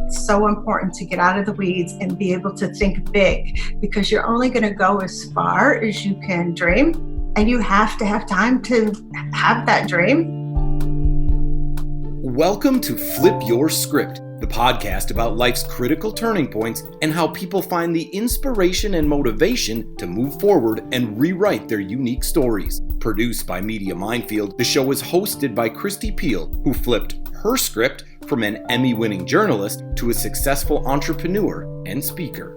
It's so important to get out of the weeds and be able to think big, because you're only going to go as far as you can dream, and you have to have time to have that dream. Welcome to Flip Your Script, the podcast about life's critical turning points and how people find the inspiration and motivation to move forward and rewrite their unique stories. Produced by Media Minefield, the show is hosted by Kristi who flipped her script from an Emmy-winning journalist to a successful entrepreneur and speaker.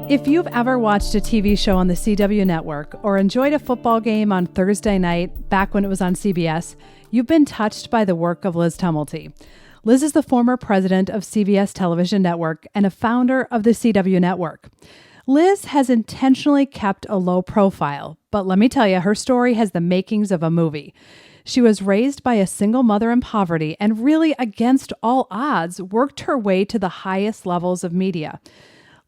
If you've ever watched a TV show on the CW network or enjoyed a football game on Thursday night back when it was on CBS, you've been touched by the work of Liz Tumulty. Liz is the former president of CBS Television Network and a founder of the CW network. Liz has intentionally kept a low profile, but let me tell you, her story has the makings of a movie. She was raised by a single mother in poverty and really, against all odds, worked her way to the highest levels of media.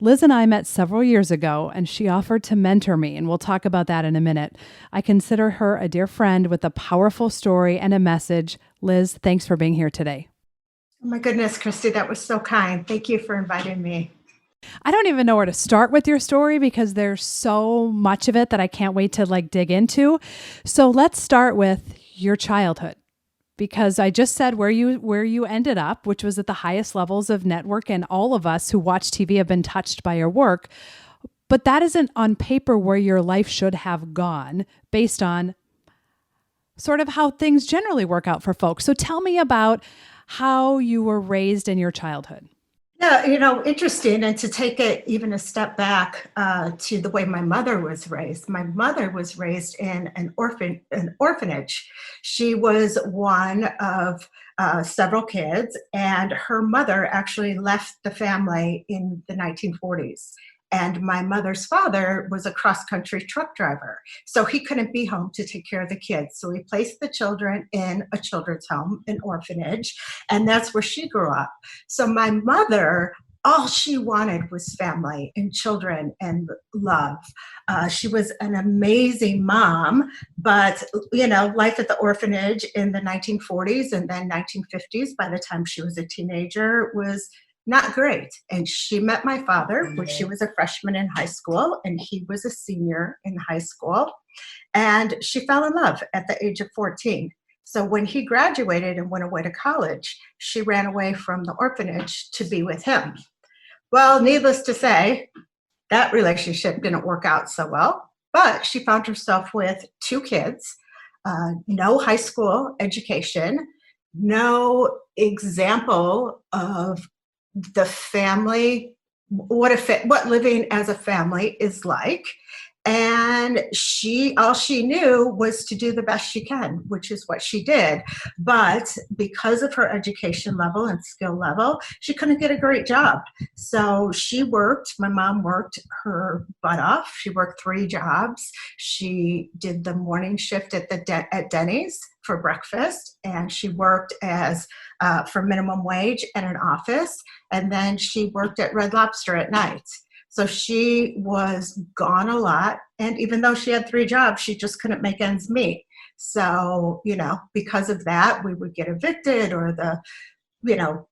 Liz and I met several years ago, and she offered to mentor me, and we'll talk about that in a minute. I consider her a dear friend with a powerful story and a message. Liz, thanks for being here today. Oh my goodness, Kristi, that was so kind. Thank you for inviting me. I don't even know where to start with your story because there's so much of it that I can't wait to dig into. So let's start with your childhood, because I just said where you ended up, which was at the highest levels of network, and all of us who watch TV have been touched by your work. But that isn't on paper where your life should have gone based on sort of how things generally work out for folks. So tell me about how you were raised in your childhood. Yeah, interesting. And to take it even a step back to the way my mother was raised. My mother was raised in an orphanage. She was one of several kids, and her mother actually left the family in the 1940s. And my mother's father was a cross-country truck driver, so he couldn't be home to take care of the kids. So he placed the children in a children's home, an orphanage, and that's where she grew up. So my mother, all she wanted was family and children and love. She was an amazing mom, but, life at the orphanage in the 1940s and then 1950s, by the time she was a teenager, was not great. And she met my father when she was a freshman in high school, and he was a senior in high school. And she fell in love at the age of 14. So when he graduated and went away to college, she ran away from the orphanage to be with him. Well, needless to say, that relationship didn't work out so well, but she found herself with two kids, no high school education, no example of the family, what living as a family is like. And all she knew was to do the best she can, which is what she did. But because of her education level and skill level, she couldn't get a great job. So my mom worked her butt off. She worked 3 jobs. She did the morning shift at Denny's for breakfast, and she worked for minimum wage at an office, and then she worked at Red Lobster at night. So she was gone a lot. And even though she had 3 jobs, she just couldn't make ends meet. So, because of that, we would get evicted, or the,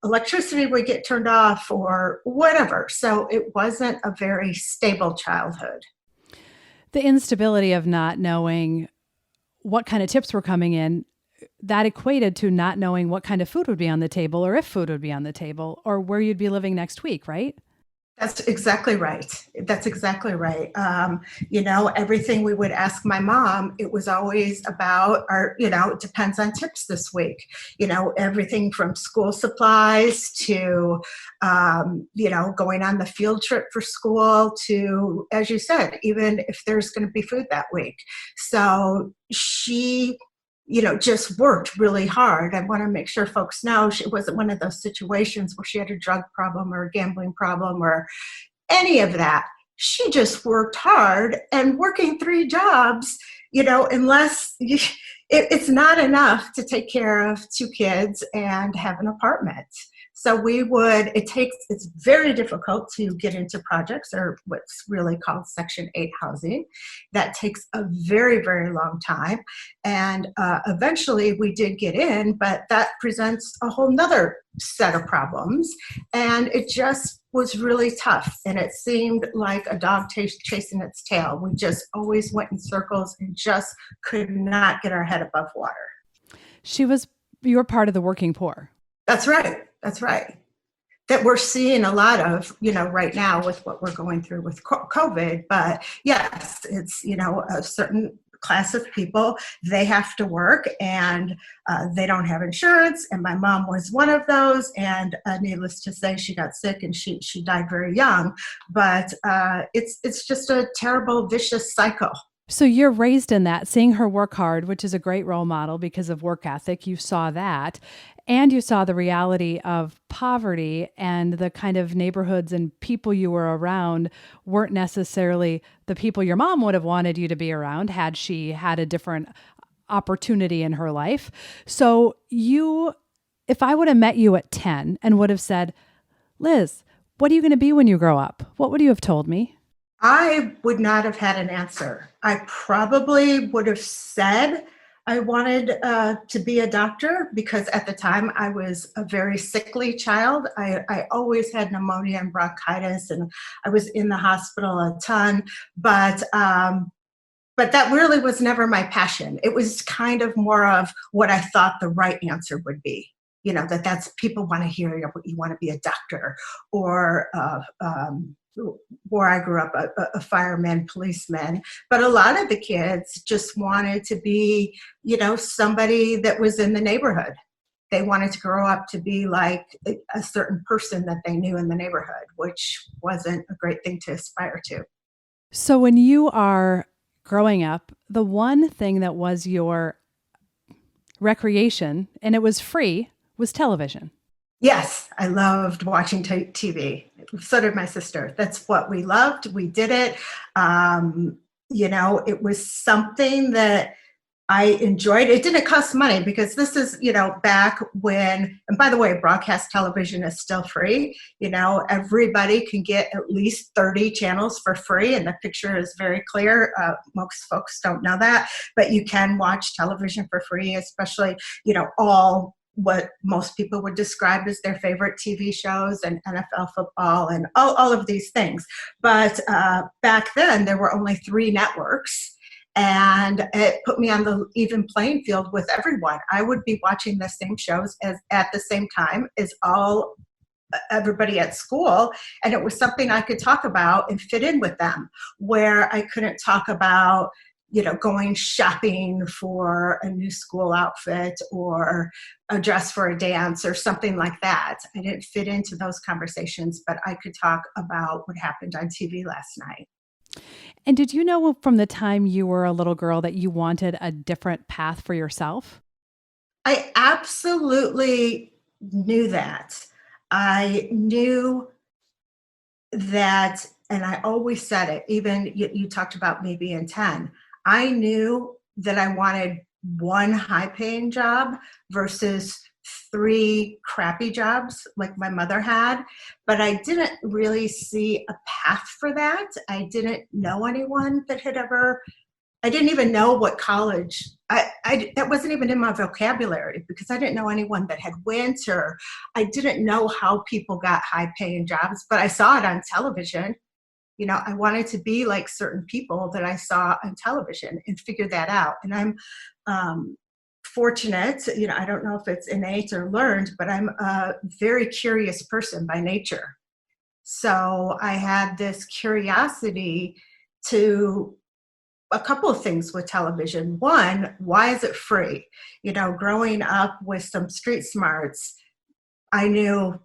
electricity would get turned off or whatever. So it wasn't a very stable childhood. The instability of not knowing what kind of tips were coming in, that equated to not knowing what kind of food would be on the table, or if food would be on the table, or where you'd be living next week, right? That's exactly right. Everything we would ask my mom, it was always about it depends on tips this week. Everything from school supplies to, going on the field trip for school to, as you said, even if there's going to be food that week. So she just worked really hard. I want to make sure folks know it wasn't one of those situations where she had a drug problem or a gambling problem or any of that. She just worked hard, and working 3 jobs, unless it's not enough to take care of 2 kids and have an apartment. So it's very difficult to get into projects or what's really called Section 8 housing. That takes a very, very long time. And eventually we did get in, but that presents a whole nother set of problems. And it just was really tough. And it seemed like a dog chasing its tail. We just always went in circles and just could not get our head above water. You were part of the working poor. That's right. That's right. That we're seeing a lot of, right now with what we're going through with COVID. But yes, it's, a certain class of people, they have to work and they don't have insurance. And my mom was one of those. And needless to say, she got sick and she died very young. But it's just a terrible, vicious cycle. So you're raised in that, seeing her work hard, which is a great role model because of work ethic. You saw that. And you saw the reality of poverty, and the kind of neighborhoods and people you were around weren't necessarily the people your mom would have wanted you to be around had she had a different opportunity in her life. So if I would have met you at 10 and would have said, Liz, what are you going to be when you grow up? What would you have told me? I would not have had an answer. I probably would have said I wanted to be a doctor because at the time I was a very sickly child. I always had pneumonia and bronchitis, and I was in the hospital a ton. But that really was never my passion. It was kind of more of what I thought the right answer would be. That's people want to hear you want to be a doctor, or where I grew up, a fireman, policeman. But a lot of the kids just wanted to be, somebody that was in the neighborhood. They wanted to grow up to be like a certain person that they knew in the neighborhood, which wasn't a great thing to aspire to. So when you are growing up, the one thing that was your recreation, and it was free, was television. Yes, I loved watching TV. So did my sister. That's what we loved. We did it. It was something that I enjoyed. It didn't cost money because this is, back when, and by the way, broadcast television is still free. Everybody can get at least 30 channels for free, and the picture is very clear. Most folks don't know that, but you can watch television for free, especially, all what most people would describe as their favorite TV shows and NFL football and all of these things. But back then, there were only 3 networks, and it put me on the even playing field with everyone. I would be watching the same shows at the same time as everybody at school, and it was something I could talk about and fit in with them, where I couldn't talk about going shopping for a new school outfit or a dress for a dance or something like that. I didn't fit into those conversations, but I could talk about what happened on TV last night. And did you know from the time you were a little girl that you wanted a different path for yourself? I absolutely knew that. I knew that, and I always said it, even you talked about me being 10. I knew that I wanted one high-paying job versus 3 crappy jobs like my mother had, but I didn't really see a path for that. I didn't know anyone that I didn't even know what college, that wasn't even in my vocabulary because I didn't know anyone that had went, or I didn't know how people got high-paying jobs, but I saw it on television. I wanted to be like certain people that I saw on television and figure that out. And I'm fortunate, I don't know if it's innate or learned, but I'm a very curious person by nature. So I had this curiosity to a couple of things with television. One, why is it free? Growing up with some street smarts, I knew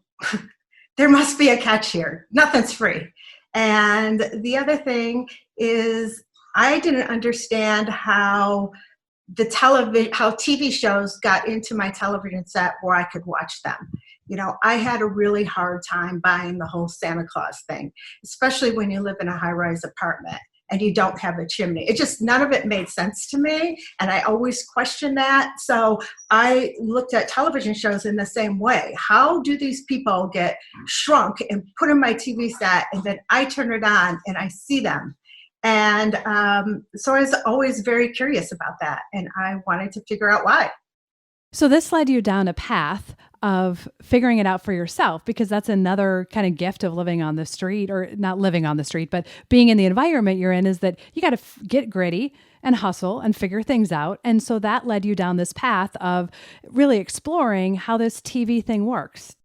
there must be a catch here. Nothing's free. And the other thing is I didn't understand how TV shows got into my television set where I could watch them. I had a really hard time buying the whole Santa Claus thing, especially when you live in a high-rise apartment. and you don't have a chimney. It just, none of it made sense to me. And I always questioned that. So I looked at television shows in the same way. How do these people get shrunk and put in my TV set, and then I turn it on and I see them? And so I was always very curious about that. And I wanted to figure out why. So this led you down a path of figuring it out for yourself, because that's another kind of gift of living on the street, or not living on the street, but being in the environment you're in, is that you got to get gritty and hustle and figure things out. And so that led you down this path of really exploring how this TV thing works.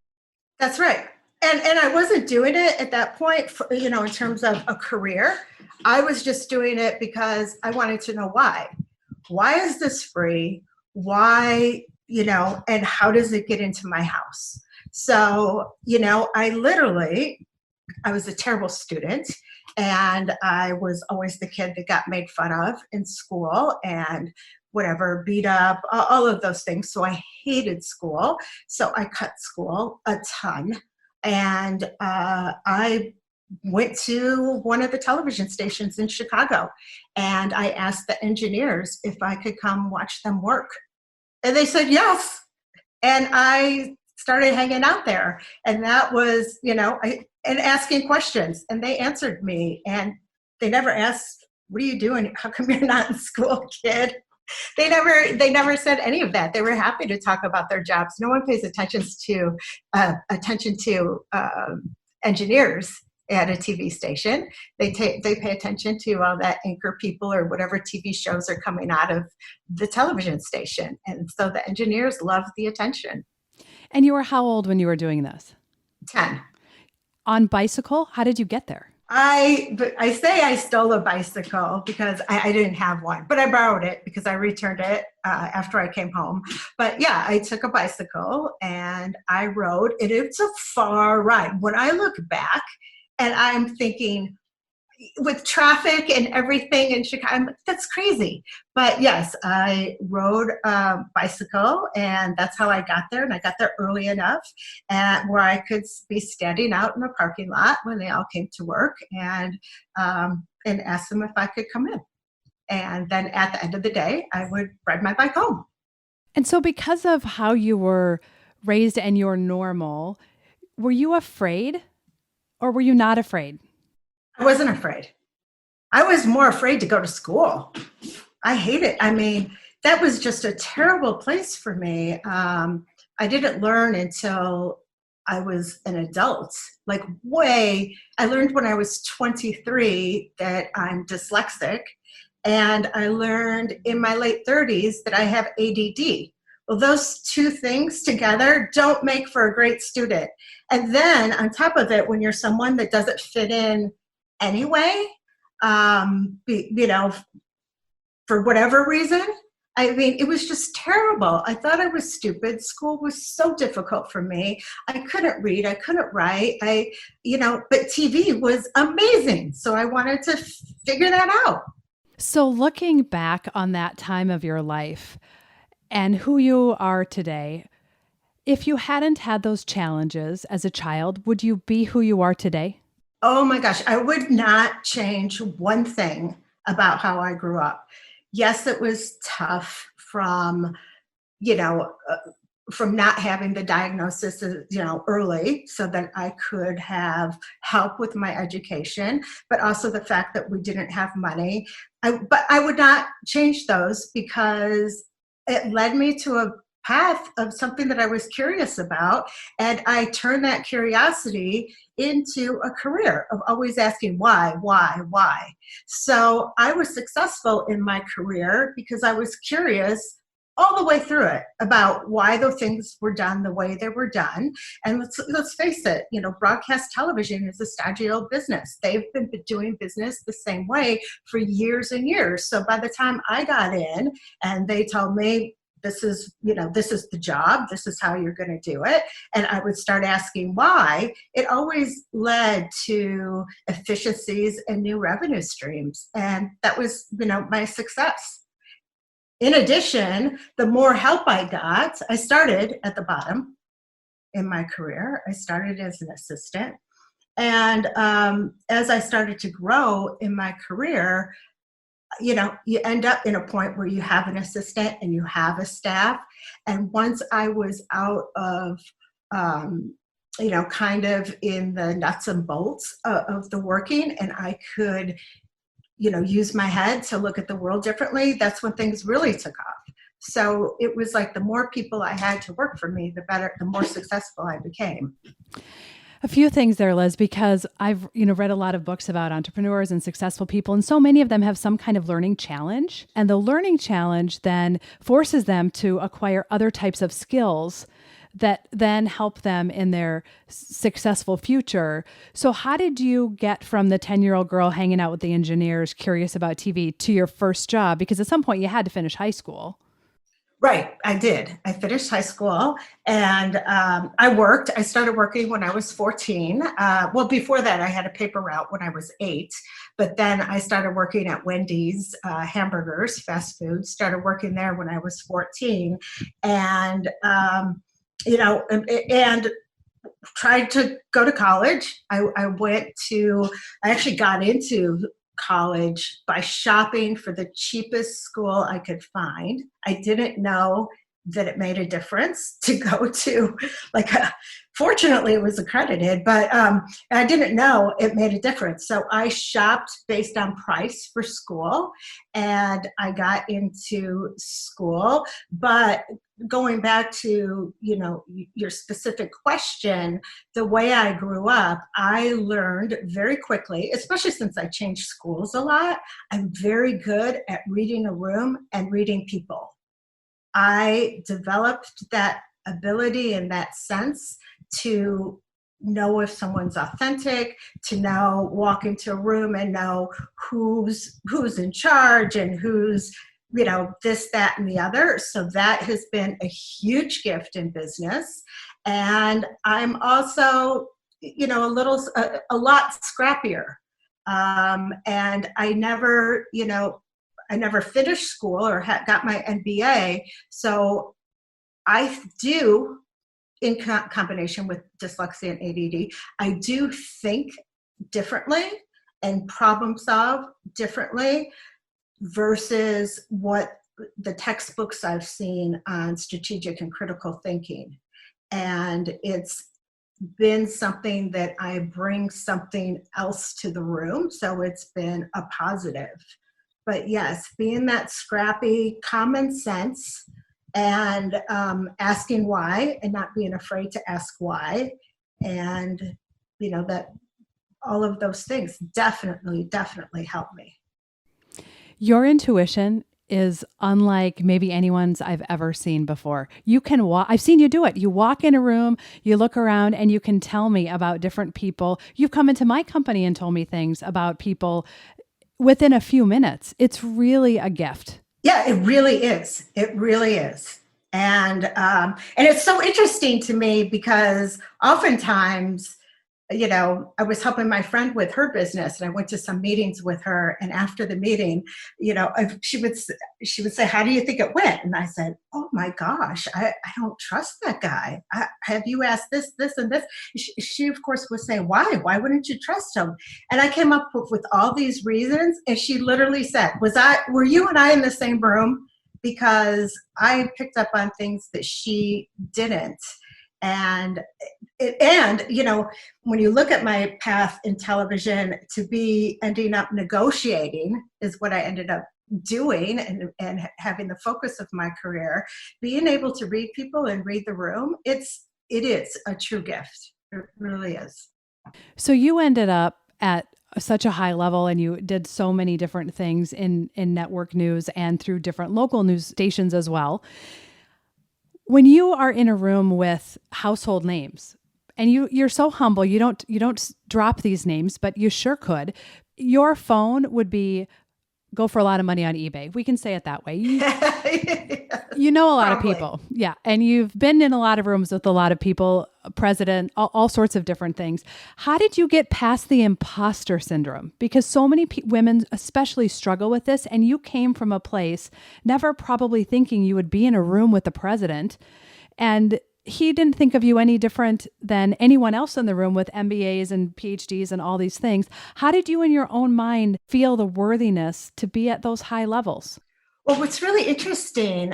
That's right. And I wasn't doing it at that point, for, in terms of a career. I was just doing it because I wanted to know why. Why is this free? Why, and how does it get into my house? So, I was a terrible student, and I was always the kid that got made fun of in school and whatever, beat up, all of those things. So I hated school. So I cut school a ton. And I went to one of the television stations in Chicago, and I asked the engineers if I could come watch them work. And they said yes. And I started hanging out there. And that was, and asking questions. And they answered me. And they never asked, what are you doing? How come you're not in school, kid? They never said any of that. They were happy to talk about their jobs. No one pays attention to engineers at a TV station. They pay attention to all that anchor people or whatever TV shows are coming out of the television station. And so the engineers love the attention. And you were how old when you were doing this? 10. On bicycle? How did you get there? I say I stole a bicycle because I didn't have one, but I borrowed it because I returned it after I came home. But yeah, I took a bicycle and I rode, and it's a far ride. When I look back and I'm thinking, with traffic and everything in Chicago, that's crazy. But yes, I rode a bicycle, and that's how I got there. And I got there early enough where I could be standing out in a parking lot when they all came to work, and ask them if I could come in. And then at the end of the day, I would ride my bike home. And so because of how you were raised and your normal, were you afraid, or were you not afraid? I wasn't afraid. I was more afraid to go to school. I hate it. I mean, that was just a terrible place for me. I didn't learn until I was an adult. I learned when I was 23 that I'm dyslexic, and I learned in my late 30s that I have ADD. Well, those two things together don't make for a great student. And then on top of it, when you're someone that doesn't fit in anyway, for whatever reason, I mean, it was just terrible. I thought I was stupid. School was so difficult for me. I couldn't read. I couldn't write. But TV was amazing. So I wanted to figure that out. So looking back on that time of your life and who you are today, if you hadn't had those challenges as a child, would you be who you are today? Oh my gosh, I would not change one thing about how I grew up. Yes, it was tough from not having the diagnosis, early, so that I could have help with my education, but also the fact that we didn't have money. But I would not change those because it led me to a path of something that I was curious about. And I turned that curiosity into a career of always asking why. So I was successful in my career because I was curious all the way through it about why the things were done the way they were done. And let's face it, broadcast television is a stodgy old business. They've been doing business the same way for years and years. So by the time I got in and they told me, this is the job, this is how you're going to do it, and I would start asking why, it always led to efficiencies and new revenue streams. And that was, my success. In addition, the more help I got, I started at the bottom in my career. I started as an assistant. And as I started to grow in my career, you end up in a point where you have an assistant and you have a staff. And once I was out of, kind of in the nuts and bolts of the working, and I could, use my head to look at the world differently, that's when things really took off. So it was like the more people I had to work for me, the better, the more successful I became. A few things there, Liz, because I've read a lot of books about entrepreneurs and successful people, and so many of them have some kind of learning challenge. And the learning challenge then forces them to acquire other types of skills that then help them in their successful future. So how did you get from the 10-year-old girl hanging out with the engineers, curious about TV, to your first job? Because at some point you had to finish high school. Right, I did. I finished high school and I worked. I started working when I was 14. Well, before that, I had a paper route when I was 8. But then I started working at Wendy's, hamburgers, fast food, started working there when I was 14. And, and tried to go to college. I actually got into college by shopping for the cheapest school I could find. I didn't know that it made a difference to go to fortunately it was accredited, but I didn't know it made a difference. So I shopped based on price for school and I got into school. But going back to, your specific question, the way I grew up, I learned very quickly, especially since I changed schools a lot, I'm very good at reading a room and reading people. I developed that ability and that sense to know if someone's authentic, to know, walk into a room and know who's in charge and who's, this, that, and the other. So that has been a huge gift in business. And I'm also, a lot scrappier. And I never finished school or got my MBA. So I do, in combination with dyslexia and ADD, I do think differently and problem solve differently versus what the textbooks I've seen on strategic and critical thinking. And it's been something that I bring something else to the room. So it's been a positive. But yes, being that scrappy, common sense, and asking why and not being afraid to ask why. And, that all of those things definitely help me. Your intuition is unlike maybe anyone's I've ever seen before. You can walk, I've seen you do it. You walk in a room, you look around, and you can tell me about different people. You've come into my company and told me things about people within a few minutes. It's really a gift. Yeah, it really is. It really is. And it's so interesting to me because oftentimes, I was helping my friend with her business and I went to some meetings with her. And after the meeting, she would say, "How do you think it went?" And I said, "Oh my gosh, I don't trust that guy. Have you asked this, and this?" She of course would say, "Why? Why wouldn't you trust him?" And I came up with all these reasons. And she literally said, were you and I in the same room? Because I picked up on things that she didn't. And when you look at my path in television, to be ending up negotiating is what I ended up doing and having the focus of my career, being able to read people and read the room, it is a true gift. It really is. So you ended up at such a high level and you did so many different things in network news and through different local news stations as well. When you are in a room with household names and you're so humble, you don't drop these names, but you sure could. Your phone would go for a lot of money on eBay. We can say it that way. You know a lot Probably. of people. Yeah. And you've been in a lot of rooms with a lot of people, president, all sorts of different things. How did you get past the imposter syndrome? Because so many women especially struggle with this. And you came from a place never probably thinking you would be in a room with the president. And he didn't think of you any different than anyone else in the room with MBAs and PhDs and all these things. How did you in your own mind feel the worthiness to be at those high levels? Well, what's really interesting,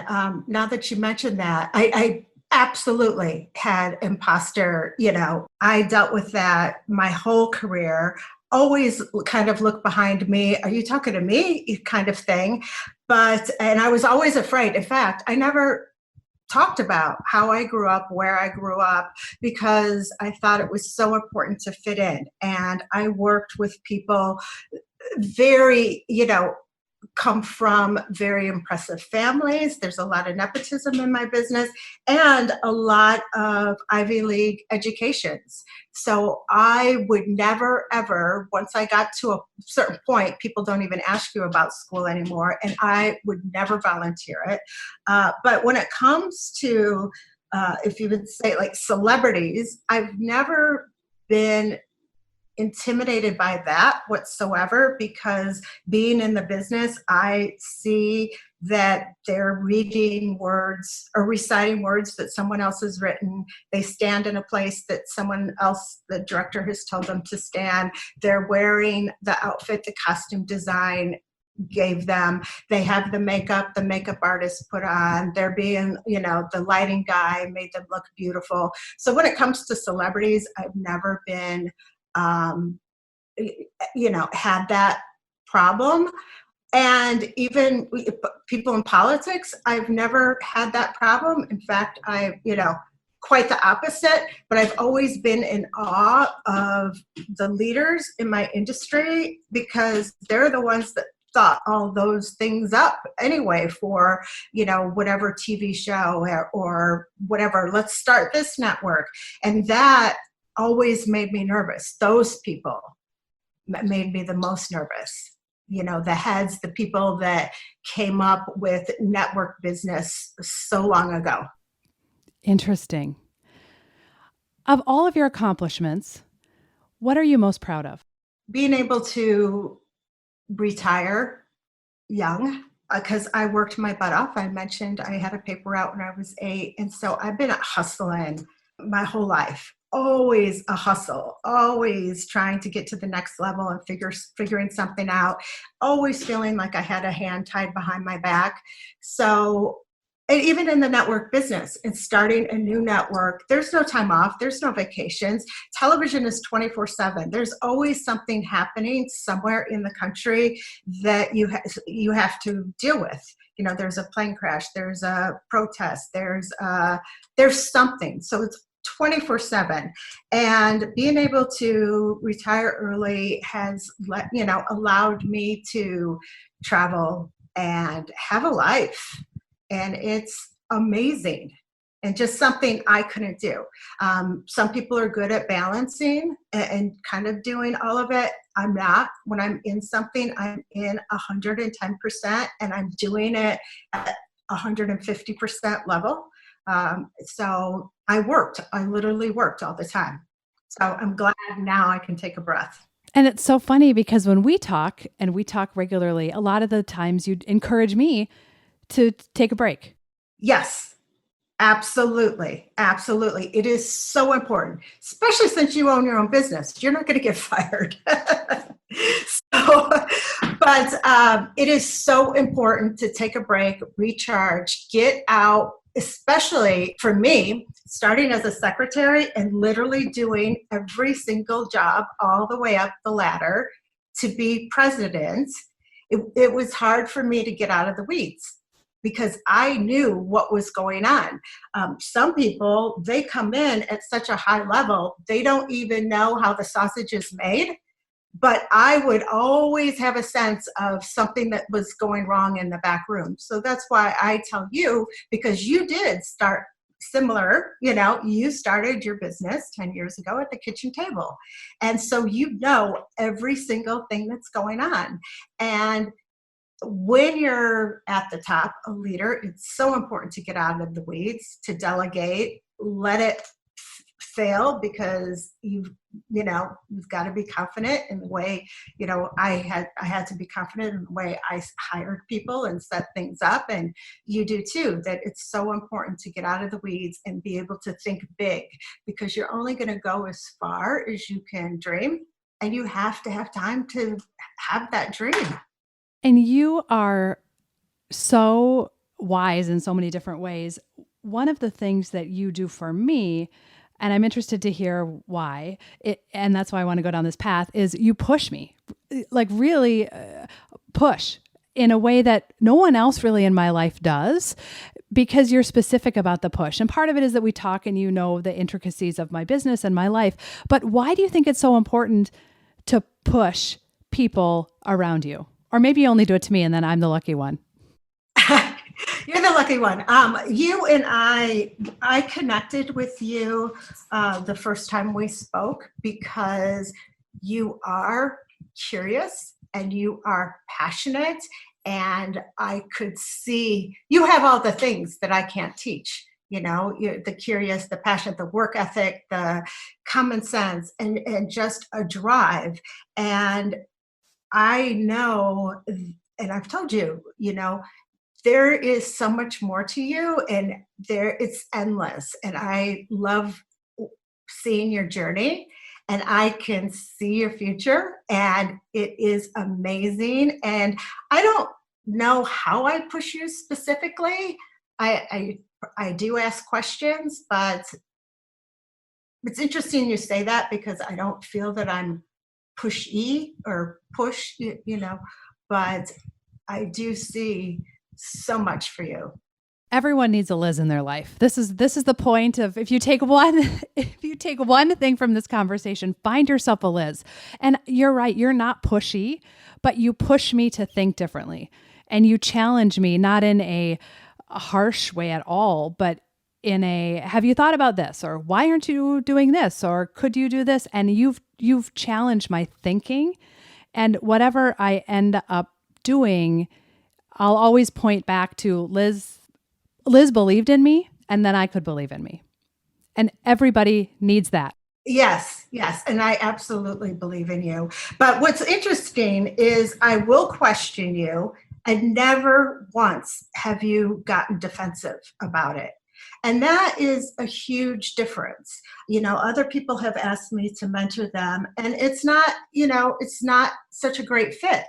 now that you mentioned that, I absolutely had imposter, I dealt with that my whole career, always kind of look behind me. Are you talking to me? Kind of thing. And I was always afraid. In fact, I never talked about how I grew up, where I grew up, because I thought it was so important to fit in. And I worked with people very, come from very impressive families. There's a lot of nepotism in my business and a lot of Ivy League educations. So I would never, ever, once I got to a certain point, people don't even ask you about school anymore, and I would never volunteer it. But when it comes to, if you would say like celebrities, I've never been intimidated by that whatsoever, because being in the business, I see that they're reading words or reciting words that someone else has written. They stand in a place that someone else, the director, has told them to stand. They're wearing the outfit the costume design gave them. They have the makeup artist put on. They're being, the lighting guy made them look beautiful. So when it comes to celebrities, I've never been had that problem. And even people in politics, I've never had that problem. In fact, quite the opposite, but I've always been in awe of the leaders in my industry, because they're the ones that thought all those things up anyway for, whatever TV show or whatever, let's start this network. And that always made me nervous. Those people made me the most nervous. The heads, the people that came up with network business so long ago. Interesting. Of all of your accomplishments, what are you most proud of? Being able to retire young, because I worked my butt off. I mentioned I had a paper out when I was 8. And so I've been hustling my whole life. Always a hustle, always trying to get to the next level and figuring something out, always feeling like I had a hand tied behind my back. So, and even in the network business and starting a new network, there's no time off, there's no vacations. Television is 24/7. There's always something happening somewhere in the country that you have to deal with. There's a plane crash, there's a protest, there's something. So it's 24/7, and being able to retire early has allowed me to travel and have a life, and it's amazing and just something I couldn't do. Some people are good at balancing and kind of doing all of it. I'm not. When I'm in something, I'm in 110%, and I'm doing it at 150% level. So I literally worked all the time. So I'm glad now I can take a breath. And it's so funny because when we talk, and we talk regularly, a lot of the times you encourage me to take a break. Yes, absolutely. Absolutely. It is so important, especially since you own your own business. You're not going to get fired. But it is so important to take a break, recharge, get out, especially for me, starting as a secretary and literally doing every single job all the way up the ladder to be president. It was hard for me to get out of the weeds, because I knew what was going on. Some people, they come in at such a high level, they don't even know how the sausage is made. But I would always have a sense of something that was going wrong in the back room. So that's why I tell you, because you did start similar, you started your business 10 years ago at the kitchen table. And so every single thing that's going on. And when you're at the top, a leader, it's so important to get out of the weeds, to delegate, let it fail because you've got to be confident in the way, I had to be confident in the way I hired people and set things up. And you do too, that it's so important to get out of the weeds and be able to think big, because you're only going to go as far as you can dream. And you have to have time to have that dream. And you are so wise in so many different ways. One of the things that you do for me, and I'm interested to hear why, and that's why I want to go down this path, is you push me, like really push in a way that no one else really in my life does, because you're specific about the push. And part of it is that we talk and you know the intricacies of my business and my life. But why do you think it's so important to push people around you? Or maybe you only do it to me and then I'm the lucky one. You're the lucky one. You and I connected with you the first time we spoke because you are curious and you are passionate, and I could see you have all the things that I can't teach. You're the curious, the passionate, the work ethic, the common sense, and just a drive. And I know, and I've told you, there is so much more to you, and it's endless. And I love seeing your journey, and I can see your future, and it is amazing. And I don't know how I push you specifically. I do ask questions, but it's interesting you say that, because I don't feel that I'm pushy or push, but I do see so much for you. Everyone needs a Liz in their life. This is the point of, if you take one thing from this conversation, find yourself a Liz. And you're right, you're not pushy, but you push me to think differently. And you challenge me, not in a harsh way at all, but in a, have you thought about this? Or why aren't you doing this? Or could you do this? And you've challenged my thinking, and whatever I end up doing, I'll always point back to Liz believed in me, and then I could believe in me. And everybody needs that. Yes. And I absolutely believe in you. But what's interesting is I will question you, and never once have you gotten defensive about it. And that is a huge difference. Other people have asked me to mentor them, and it's not such a great fit,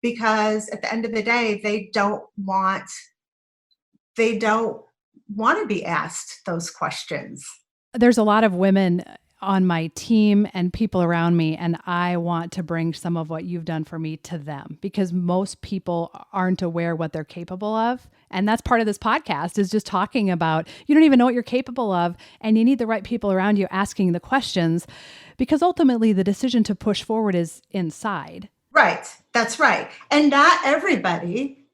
because at the end of the day, they don't want to be asked those questions. There's a lot of women on my team and people around me, and I want to bring some of what you've done for me to them, because most people aren't aware what they're capable of. And that's part of this podcast, is just talking about, you don't even know what you're capable of, and you need the right people around you asking the questions, because ultimately the decision to push forward is inside. Right. That's right. And not everybody,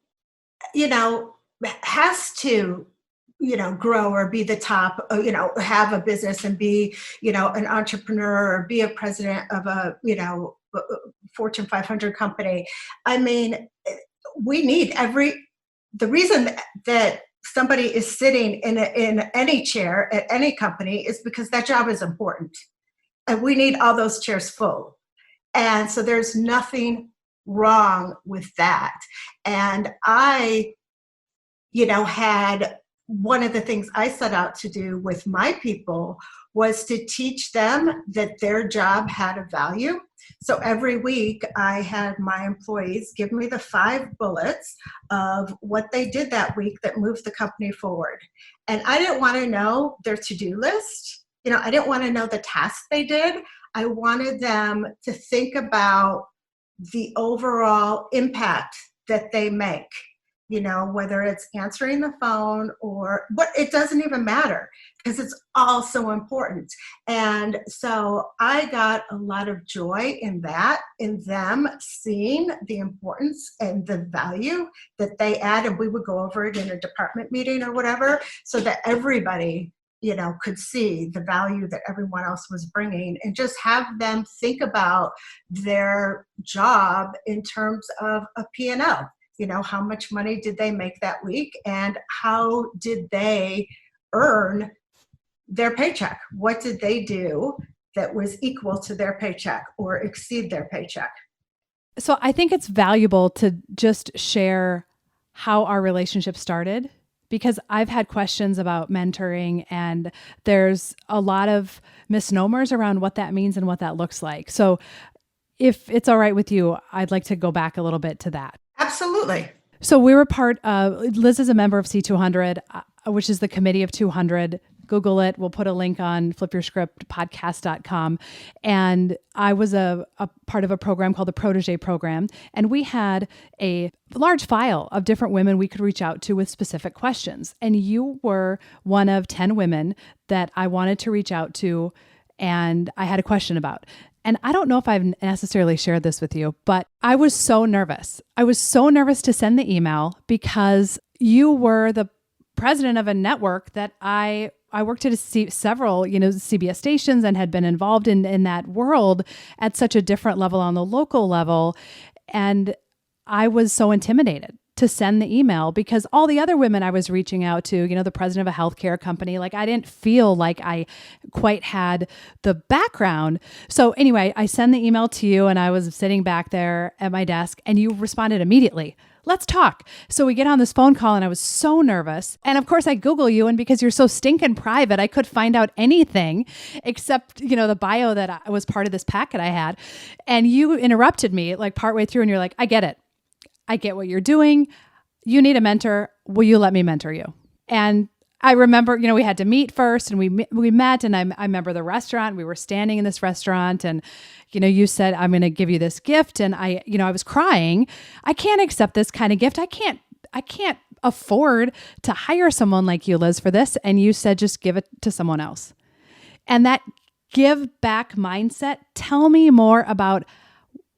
has to, grow or be the top, have a business and be, an entrepreneur or be a president of a, Fortune 500 company. I mean, we need the reason that somebody is sitting in any chair at any company is because that job is important. And we need all those chairs full. And so there's nothing wrong with that. And I, had one of the things I set out to do with my people was to teach them that their job had a value. So every week I had my employees give me the 5 bullets of what they did that week that moved the company forward. And I didn't want to know their to-do list. I didn't want to know the tasks they did. I wanted them to think about the overall impact that they make, whether it's answering the phone but it doesn't even matter, because it's all so important. And so I got a lot of joy in them seeing the importance and the value that they add. And we would go over it in a department meeting or whatever, so that everybody could see the value that everyone else was bringing, and just have them think about their job in terms of a P&L. How much money did they make that week, and how did they earn, their paycheck. What did they do that was equal to their paycheck or exceed their paycheck? So I think it's valuable to just share how our relationship started, because I've had questions about mentoring, and there's a lot of misnomers around what that means and what that looks like. So if it's all right with you, I'd like to go back a little bit to that. Absolutely. So we were Liz is a member of C200, which is the committee of 200. Google it. We'll put a link on flippyourscriptpodcast.com. And I was a part of a program called the Protégé Program. And we had a large file of different women we could reach out to with specific questions. And you were one of 10 women that I wanted to reach out to and I had a question about. And I don't know if I've necessarily shared this with you, but I was so nervous. I was so nervous to send the email because you were the president of a network that I worked at several, CBS stations and had been involved in that world at such a different level on the local level. And I was so intimidated to send the email because all the other women I was reaching out to, the president of a healthcare company, like I didn't feel like I quite had the background. So anyway, I sent the email to you and I was sitting back there at my desk and you responded immediately. Let's talk. So we get on this phone call and I was so nervous. And of course I Google you, and because you're so stinking private, I could find out anything except, the bio that was part of this packet I had. And you interrupted me like partway through and you're like, I get it. I get what you're doing. You need a mentor. Will you let me mentor you? And I remember, we had to meet first and we met, and I remember the restaurant. We were standing in this restaurant and, you said, I'm going to give you this gift. And I was crying. I can't accept this kind of gift. I can't afford to hire someone like you, Liz, for this. And you said, just give it to someone else. And that give back mindset, tell me more about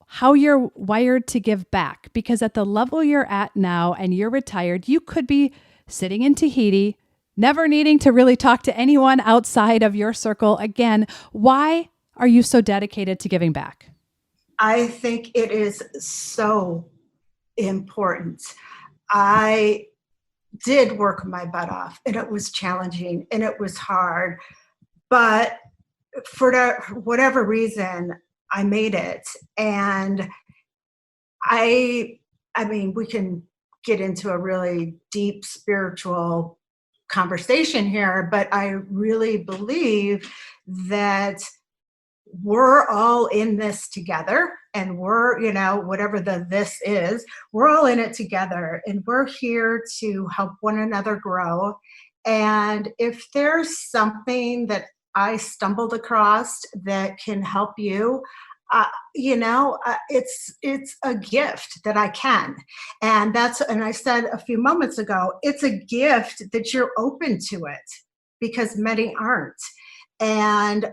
how you're wired to give back, because at the level you're at now and you're retired, you could be sitting in Tahiti, never needing to really talk to anyone outside of your circle again. Why are you so dedicated to giving back? I think it is so important. I did work my butt off and it was challenging and it was hard, but for whatever reason, I made it. And I mean, we can get into a really deep spiritual conversation here, but I really believe that we're all in this together, and we're, whatever this is, we're all in it together, and we're here to help one another grow. And if there's something that I stumbled across that can help you, it's a gift that I can. And I said a few moments ago, it's a gift that you're open to it, because many aren't. And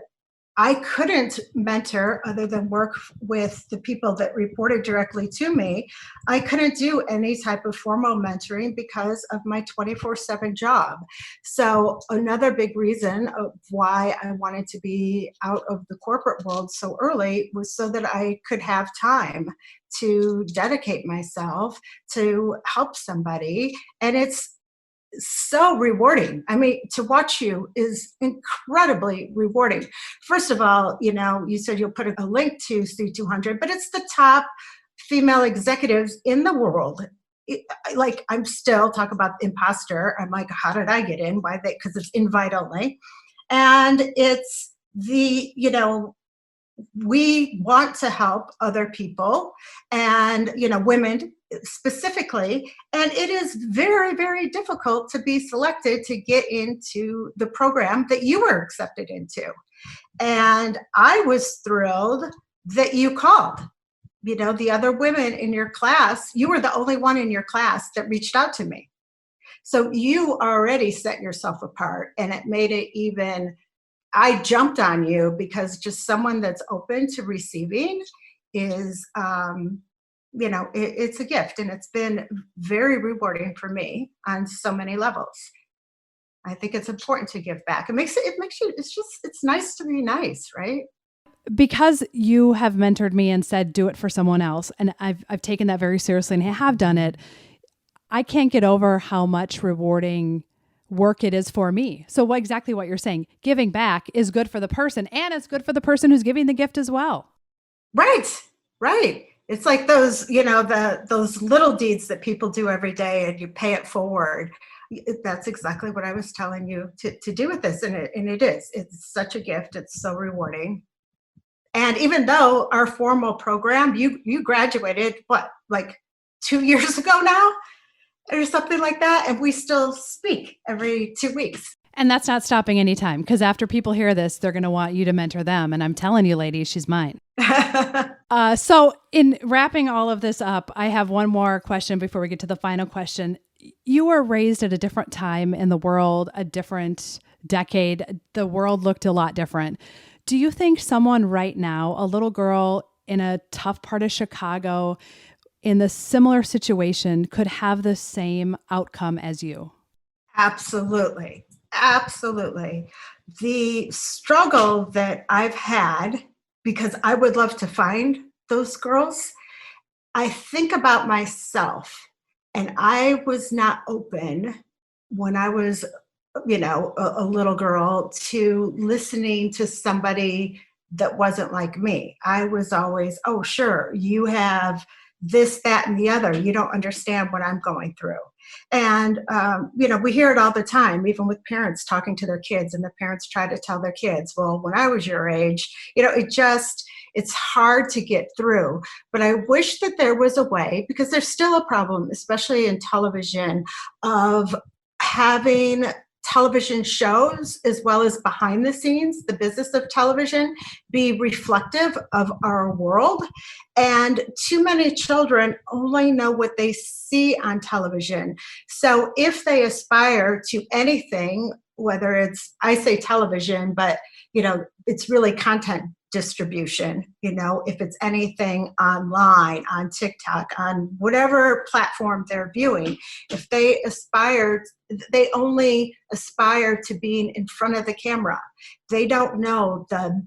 I couldn't mentor other than work with the people that reported directly to me. I couldn't do any type of formal mentoring because of my 24/7 job. So another big reason of why I wanted to be out of the corporate world so early was so that I could have time to dedicate myself to help somebody. And it's so rewarding. I mean, to watch you is incredibly rewarding. First of all, you said you'll put a link to C200, but it's the top female executives in the world. I'm still talk about imposter. I'm like, how did I get in? Why? Because it's invite only. And it's we want to help other people and, women specifically. And it is very, very difficult to be selected to get into the program that you were accepted into. And I was thrilled that you called. The other women in your class, you were the only one in your class that reached out to me. So you already set yourself apart, and it made it even, I jumped on you because just someone that's open to receiving is, it's a gift, and it's been very rewarding for me on so many levels. I think it's important to give back. It makes you, it's nice to be nice, right? Because you have mentored me and said, do it for someone else. And I've taken that very seriously and I have done it. I can't get over how much rewarding work it is for me. So exactly what you're saying, giving back is good for the person, and it's good for the person who's giving the gift as well. Right, right. It's like those, those little deeds that people do every day and you pay it forward. That's exactly what I was telling you to do with this. And it is. It's such a gift. It's so rewarding. And even though our formal program, you graduated, what, like 2 years ago now? Or something like that. And we still speak every 2 weeks. And that's not stopping anytime, because after people hear this, they're going to want you to mentor them. And I'm telling you, ladies, she's mine. So in wrapping all of this up, I have one more question before we get to the final question. You were raised at a different time in the world, a different decade. The world looked a lot different. Do you think someone right now, a little girl in a tough part of Chicago, in the similar situation, could have the same outcome as you? Absolutely. Absolutely. The struggle that I've had, because I would love to find those girls, I think about myself, and I was not open when I was, a little girl, to listening to somebody that wasn't like me. I was always, oh, sure, you have this, that, and the other. You don't understand what I'm going through. And, we hear it all the time, even with parents talking to their kids, and the parents try to tell their kids, well, when I was your age, it's hard to get through. But I wish that there was a way, because there's still a problem, especially in television, of having television shows, as well as behind the scenes, the business of television, be reflective of our world. And too many children only know what they see on television. So if they aspire to anything, whether it's, I say television, but it's really content distribution, if it's anything online, on TikTok, on whatever platform they're viewing, if they only aspire to being in front of the camera. They don't know the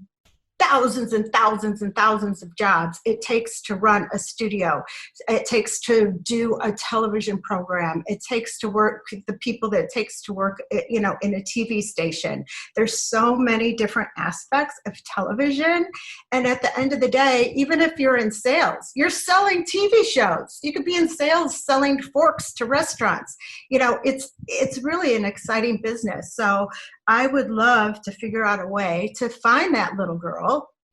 thousands and thousands and thousands of jobs it takes to run a studio. It takes to do a television program. It takes to work, the people that it takes to work, in a TV station. There's so many different aspects of television. And at the end of the day, even if you're in sales, you're selling TV shows. You could be in sales selling forks to restaurants. It's really an exciting business. So I would love to figure out a way to find that little girl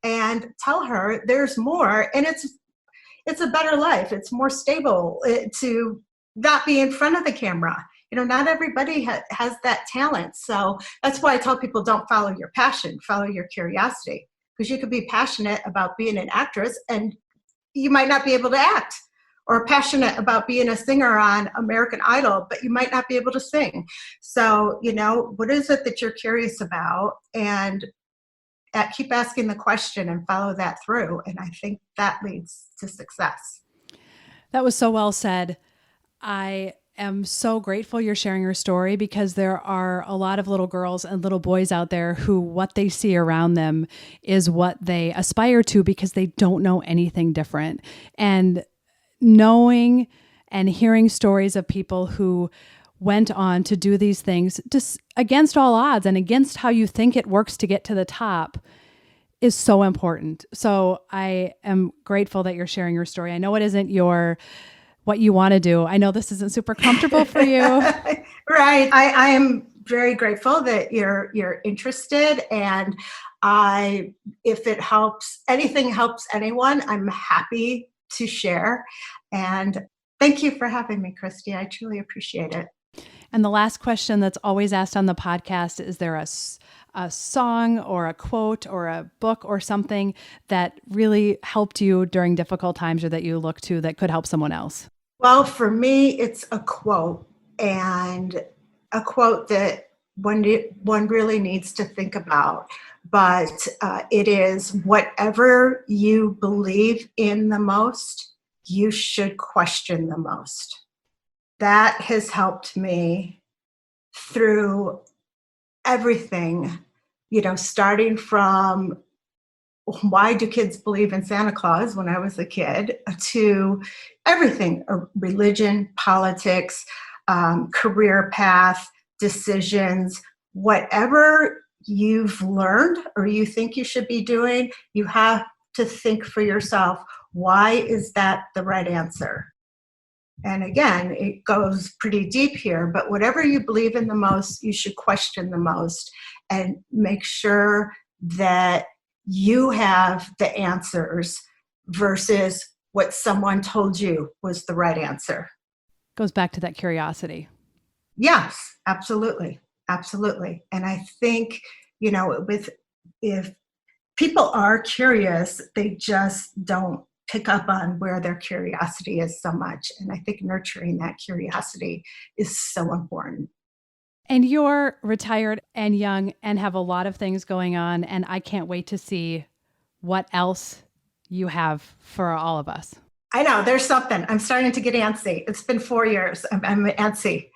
and tell her there's more, and it's a better life. It's more stable to not be in front of the camera. Not everybody has that talent. So that's why I tell people, don't follow your passion, follow your curiosity, because you could be passionate about being an actress and you might not be able to act, or passionate about being a singer on American Idol, but you might not be able to sing. So, what is it that you're curious about? And keep asking the question and follow that through. And I think that leads to success. That was so well said. I am so grateful you're sharing your story, because there are a lot of little girls and little boys out there who what they see around them is what they aspire to, because they don't know anything different. And knowing and hearing stories of people who went on to do these things just against all odds and against how you think it works to get to the top is so important. So I am grateful that you're sharing your story. I know it isn't what you want to do. I know this isn't super comfortable for you. Right. I am very grateful that you're interested, and if it helps, anything helps anyone, I'm happy to share. And thank you for having me, Kristi. I truly appreciate it. And the last question that's always asked on the podcast, is there a song or a quote or a book or something that really helped you during difficult times, or that you look to that could help someone else? Well, for me, it's a quote, and a quote that one really needs to think about. But it is, whatever you believe in the most, you should question the most. That has helped me through everything, starting from why do kids believe in Santa Claus when I was a kid, to everything, religion, politics, career path, decisions, whatever you've learned or you think you should be doing, you have to think for yourself, why is that the right answer? And again, it goes pretty deep here, but whatever you believe in the most, you should question the most and make sure that you have the answers versus what someone told you was the right answer. Goes back to that curiosity. Yes, absolutely. Absolutely. And I think, if people are curious, they just don't pick up on where their curiosity is so much. And I think nurturing that curiosity is so important. And you're retired and young and have a lot of things going on. And I can't wait to see what else you have for all of us. I know, there's something. I'm starting to get antsy. It's been 4 years. I'm antsy.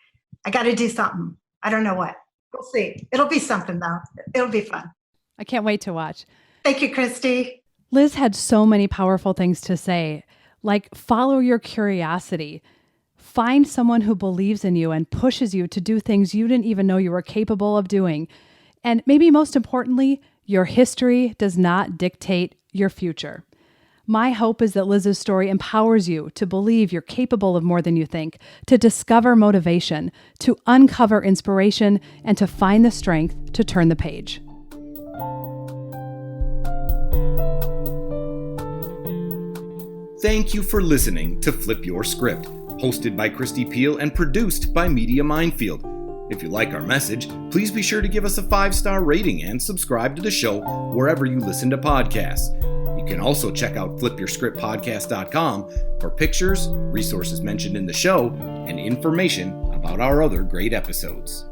I got to do something. I don't know what. We'll see. It'll be something, though. It'll be fun. I can't wait to watch. Thank you, Kristi. Liz had so many powerful things to say, like follow your curiosity. Find someone who believes in you and pushes you to do things you didn't even know you were capable of doing. And maybe most importantly, your history does not dictate your future. My hope is that Liz's story empowers you to believe you're capable of more than you think, to discover motivation, to uncover inspiration, and to find the strength to turn the page. Thank you for listening to Flip Your Script, hosted by Kristi Peel and produced by Media Minefield. If you like our message, please be sure to give us a 5-star rating and subscribe to the show wherever you listen to podcasts. You can also check out flipyourscriptpodcast.com for pictures, resources mentioned in the show, and information about our other great episodes.